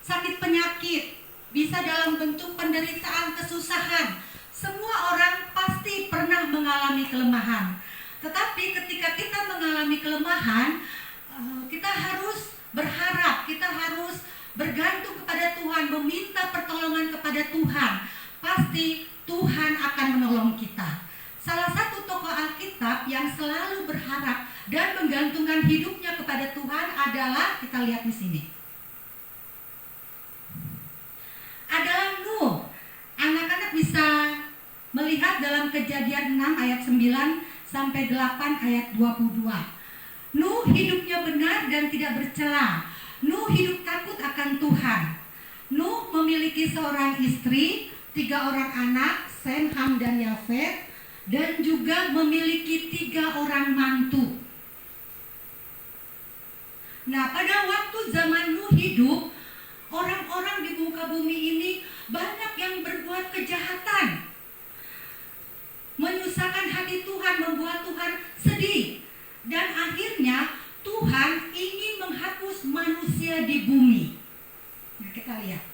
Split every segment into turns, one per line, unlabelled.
sakit penyakit, bisa dalam bentuk penderitaan, kesusahan. Semua orang pasti pernah mengalami kelemahan. Tetapi ketika kita mengalami kelemahan, kita harus berharap, kita harus bergantung kepada Tuhan, meminta pertolongan kepada Tuhan. Pasti Tuhan akan menolong kita. Salah satu tokoh Alkitab yang selalu berharap dan menggantungkan hidupnya kepada Tuhan adalah, kita lihat di sini, adalah Nuh. Anak-anak bisa melihat dalam Kejadian 6 ayat 9 sampai 8 ayat 22. Nuh hidupnya benar dan tidak bercela. Nuh hidup takut akan Tuhan. Nuh memiliki seorang istri, 3 orang anak, Sem, Ham, dan Yafet, dan juga memiliki 3 orang mantu. Nah, pada waktu zaman Nuh hidup, orang-orang di muka bumi ini banyak yang berbuat kejahatan, menyusahkan hati Tuhan, membuat Tuhan sedih. Dan akhirnya Tuhan ingin menghapus manusia di bumi. Nah, kita lihat.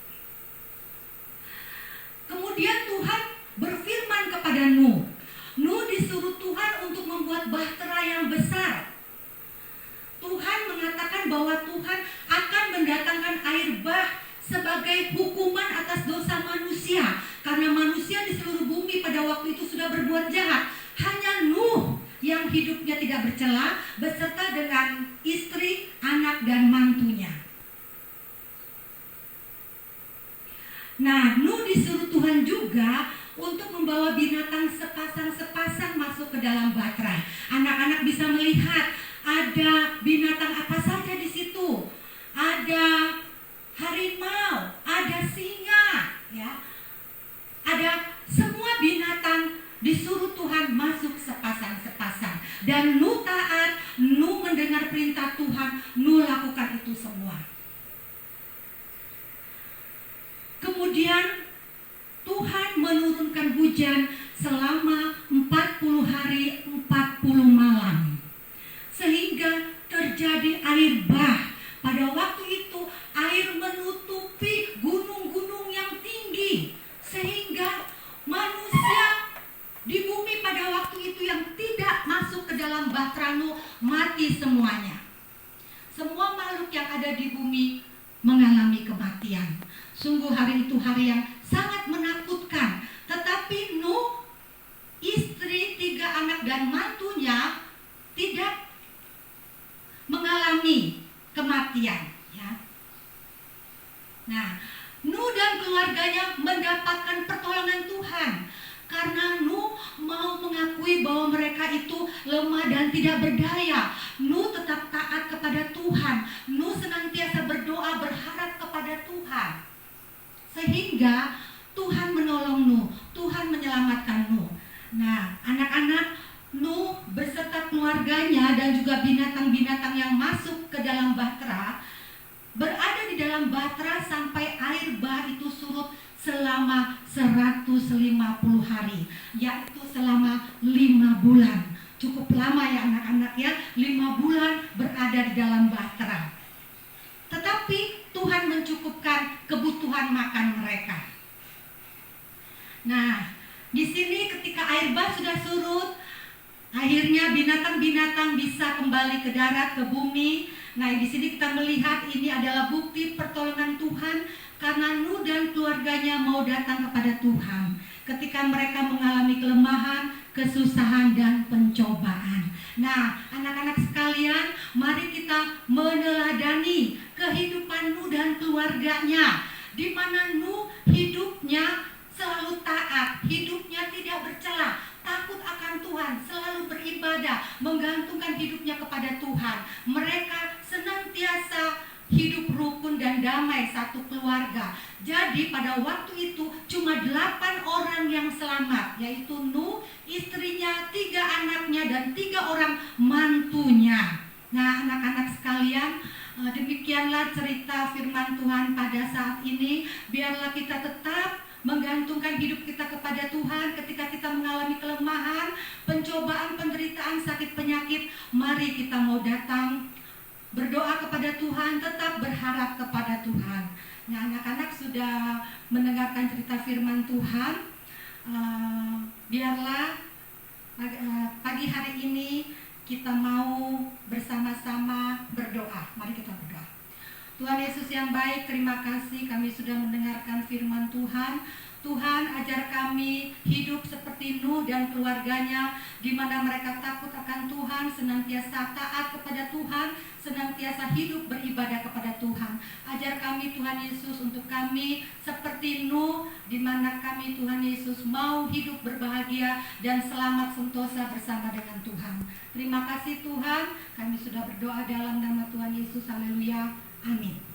Kemudian Tuhan berfirman kepada Nuh. Nuh disuruh Tuhan untuk membuat bahtera yang besar. Tuhan mengatakan bahwa Tuhan akan mendatangkan air bah sebagai hukuman atas dosa manusia. Karena manusia di seluruh bumi pada waktu itu sudah berbuat jahat. Hanya Nuh yang hidupnya tidak bercela, beserta dengan istri, anak, dan mantunya. Nah, Nuh disuruh Tuhan juga untuk membawa binatang sepasang-sepasang masuk ke dalam bahtera. Anak-anak bisa melihat ada binatang apa saja di situ. Ada harimau, ada singa, ya. Ada semua binatang disuruh Tuhan masuk sepasang-sepasang. Dan Nuh taat, Nuh mendengar perintah Tuhan, Nuh lakukan itu semua. Kemudian Tuhan menurunkan hujan selama 40 hari 40 malam. Sehingga terjadi air bah. Pada waktu itu air menutupi gunung-gunung yang tinggi. Sehingga manusia di bumi pada waktu itu yang tidak masuk ke dalam bahtera Nuh mati semuanya. Semua makhluk yang ada di bumi mengalami kematian. Sungguh hari itu hari yang sangat menakutkan. Tetapi Nuh, istri, 3 anak dan mantunya tidak mengalami kematian, ya. Nah, Nuh dan keluarganya mendapatkan pertolongan Tuhan karena Nuh mau mengakui bahwa mereka itu lemah dan tidak berdaya. Nuh tetap taat kepada Tuhan. Nuh senantiasa berdoa, berharap kepada Tuhan. Sehingga Tuhan menolong Nuh, Tuhan menyelamatkan Nuh. Nah, anak-anak, Nuh beserta keluarganya dan juga binatang-binatang yang masuk ke dalam bahtera berada di dalam bahtera sampai air bah itu surut selama 150 hari, yaitu selama 5 bulan. Cukup lama ya anak-anak ya, 5 bulan berada di dalam bahtera. Tetapi Tuhan mencukupkan kebutuhan makan mereka. Nah, di sini ketika air bah sudah surut, akhirnya binatang-binatang bisa kembali ke darat, ke bumi. Nah, di sini kita melihat ini adalah bukti pertolongan Tuhan karena Nuh dan keluarganya mau datang kepada Tuhan ketika mereka mengalami kelemahan, kesusahan, dan pencobaan. Nah, anak-anak sekalian, mari kita meneladani kehidupan Nuh dan keluarganya, di mana Nuh hidupnya selalu taat, hidupnya tidak bercela, takut akan Tuhan, selalu beribadah, menggantungkan hidupnya kepada Tuhan. Mereka senantiasa hidup rukun dan damai satu keluarga. Jadi pada waktu itu cuma 8 orang yang selamat, yaitu Nuh, istrinya, 3 anaknya, dan 3 orang mantunya. Nah, anak-anak sekalian, demikianlah cerita firman Tuhan pada saat ini. Biarlah kita tetap menggantungkan hidup kita kepada Tuhan ketika kita mengalami kelemahan, pencobaan, penderitaan, sakit, penyakit. Mari kita mau datang berdoa kepada Tuhan, tetap berharap kepada Tuhan. Nah, sudah mendengarkan cerita firman Tuhan. Biarlah pagi hari ini kita mau bersama-sama berdoa. Mari kita berdoa. Tuhan Yesus yang baik, terima kasih kami sudah mendengarkan firman Tuhan. Tuhan, ajar kami hidup seperti Nuh dan keluarganya, di mana mereka takut akan Tuhan, senantiasa taat kepada Tuhan, senantiasa hidup beribadah kepada Tuhan. Ajar kami Tuhan Yesus untuk kami seperti Nuh, di mana kami Tuhan Yesus mau hidup berbahagia dan selamat sentosa bersama dengan Tuhan. Terima kasih Tuhan, kami sudah berdoa dalam nama Tuhan Yesus. Haleluya. Amin.